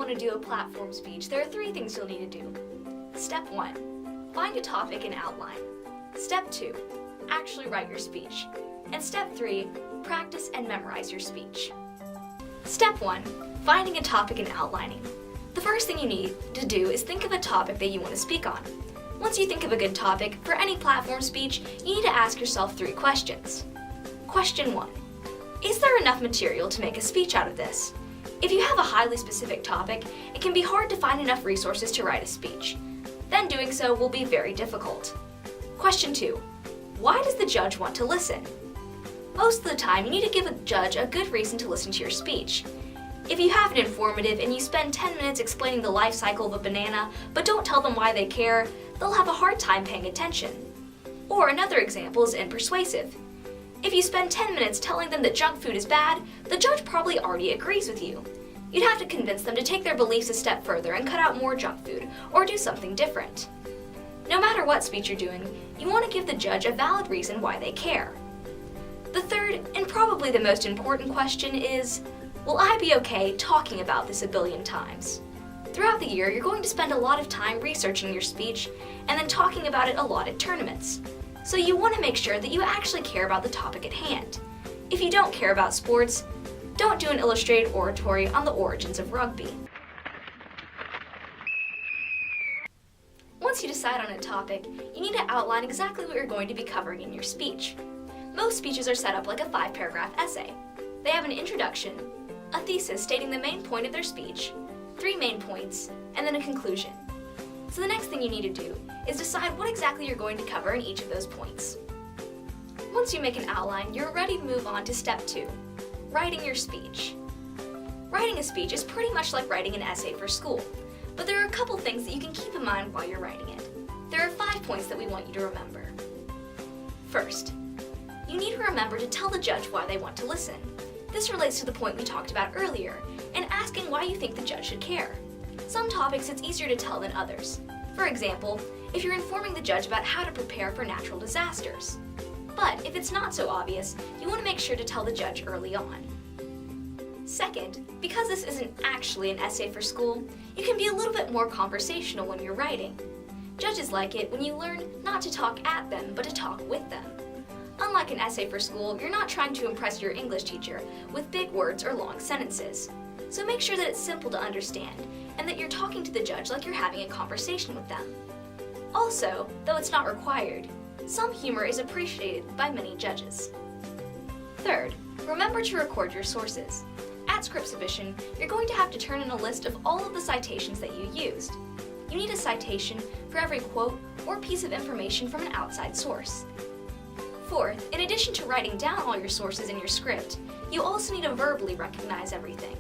want to do a platform speech, there are 3 things you'll need to do. Step 1, find a topic and outline. Step 2, actually write your speech. And step 3, practice and memorize your speech. Step 1, finding a topic and outlining. The first thing you need to do is think of a topic that you want to speak on. Once you think of a good topic, for any platform speech, you need to ask yourself 3 questions. Question 1, is there enough material to make a speech out of this? If you have a highly specific topic, it can be hard to find enough resources to write a speech. Then doing so will be very difficult. Question 2, why does the judge want to listen? Most of the time, you need to give a judge a good reason to listen to your speech. If you have an informative and you spend 10 minutes explaining the life cycle of a banana, but don't tell them why they care, they'll have a hard time paying attention. Or another example is unpersuasive. If you spend 10 minutes telling them that junk food is bad, the judge probably already agrees with you. You'd have to convince them to take their beliefs a step further and cut out more junk food, or do something different. No matter what speech you're doing, you want to give the judge a valid reason why they care. The third, and probably the most important question is, will I be okay talking about this a billion times? Throughout the year, you're going to spend a lot of time researching your speech and then talking about it a lot at tournaments. So you want to make sure that you actually care about the topic at hand. If you don't care about sports, don't do an illustrated oratory on the origins of rugby. Once you decide on a topic, you need to outline exactly what you're going to be covering in your speech. Most speeches are set up like a 5-paragraph essay. They have an introduction, a thesis stating the main point of their speech, 3 main points, and then a conclusion. So the next thing you need to do is decide what exactly you're going to cover in each of those points. Once you make an outline, you're ready to move on to step 2, writing your speech. Writing a speech is pretty much like writing an essay for school, but there are a couple things that you can keep in mind while you're writing it. There are 5 points that we want you to remember. First, you need to remember to tell the judge why they want to listen. This relates to the point we talked about earlier, and asking why you think the judge should care. Some topics it's easier to tell than others. For example, if you're informing the judge about how to prepare for natural disasters. But if it's not so obvious, you want to make sure to tell the judge early on. Second, because this isn't actually an essay for school, you can be a little bit more conversational when you're writing. Judges like it when you learn not to talk at them, but to talk with them. Unlike an essay for school, you're not trying to impress your English teacher with big words or long sentences. So make sure that it's simple to understand, and that you're talking to the judge like you're having a conversation with them. Also, though it's not required, some humor is appreciated by many judges. Third, remember to record your sources. At script submission, you're going to have to turn in a list of all of the citations that you used. You need a citation for every quote or piece of information from an outside source. Fourth, in addition to writing down all your sources in your script, you also need to verbally recognize everything.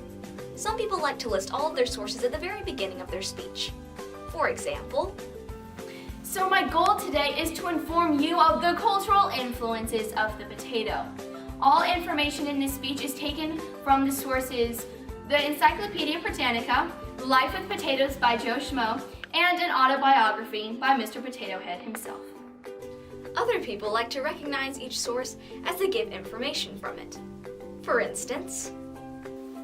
Some people like to list all of their sources at the very beginning of their speech. For example, so my goal today is to inform you of the cultural influences of the potato. All information in this speech is taken from the sources the Encyclopedia Britannica, Life with Potatoes by Joe Schmo, and an autobiography by Mr. Potato Head himself. Other people like to recognize each source as they give information from it. For instance,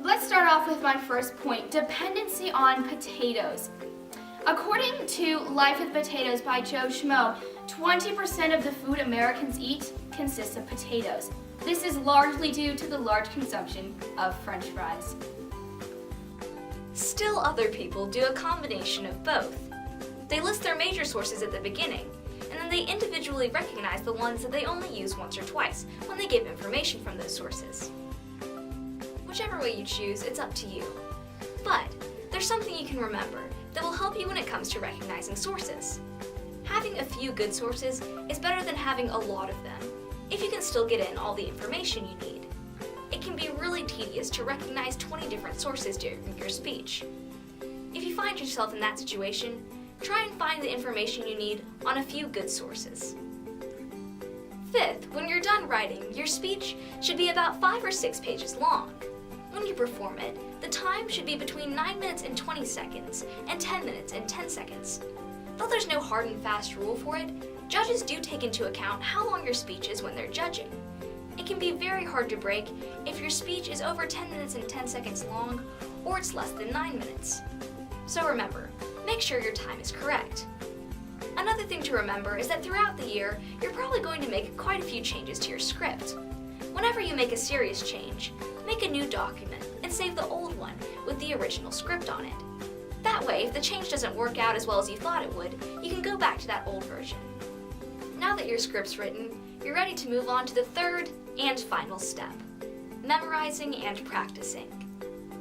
let's start off with my first point, dependency on potatoes. According to Life with Potatoes by Joe Schmo, 20% of the food Americans eat consists of potatoes. This is largely due to the large consumption of French fries. Still other people do a combination of both. They list their major sources at the beginning, and then they individually recognize the ones that they only use once or twice when they give information from those sources. Whichever way you choose, it's up to you. But there's something you can remember that will help you when it comes to recognizing sources. Having a few good sources is better than having a lot of them, if you can still get in all the information you need. It can be really tedious to recognize 20 different sources during your speech. If you find yourself in that situation, try and find the information you need on a few good sources. Fifth, when you're done writing, your speech should be about 5 or 6 pages long. When you perform it, the time should be between 9 minutes and 20 seconds and 10 minutes and 10 seconds. Though there's no hard and fast rule for it, judges do take into account how long your speech is when they're judging. It can be very hard to break if your speech is over 10 minutes and 10 seconds long, or it's less than 9 minutes. So remember, make sure your time is correct. Another thing to remember is that throughout the year, you're probably going to make quite a few changes to your script. Whenever you make a serious change, make a new document and save the old one with the original script on it. That way, if the change doesn't work out as well as you thought it would, you can go back to that old version. Now that your script's written, you're ready to move on to the third and final step, memorizing and practicing.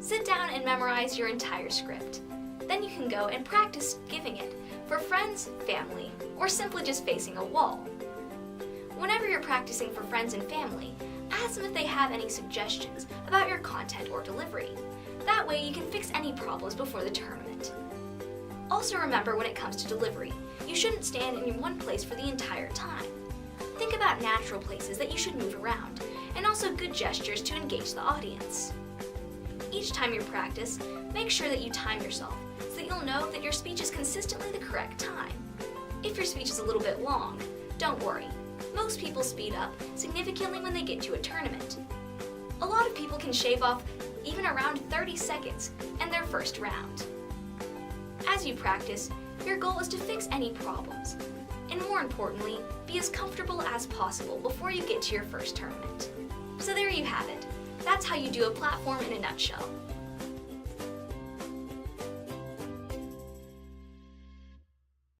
Sit down and memorize your entire script. Then you can go and practice giving it for friends, family, or simply just facing a wall. Whenever you're practicing for friends and family, ask them if they have any suggestions about your content or delivery. That way you can fix any problems before the tournament. Also remember, when it comes to delivery, you shouldn't stand in one place for the entire time. Think about natural places that you should move around, and also good gestures to engage the audience. Each time you practice, make sure that you time yourself so that you'll know that your speech is consistently the correct time. If your speech is a little bit long, don't worry. Most people speed up significantly when they get to a tournament. A lot of people can shave off even around 30 seconds in their first round. As you practice, your goal is to fix any problems, and more importantly, be as comfortable as possible before you get to your first tournament. So there you have it. That's how you do a platform in a nutshell.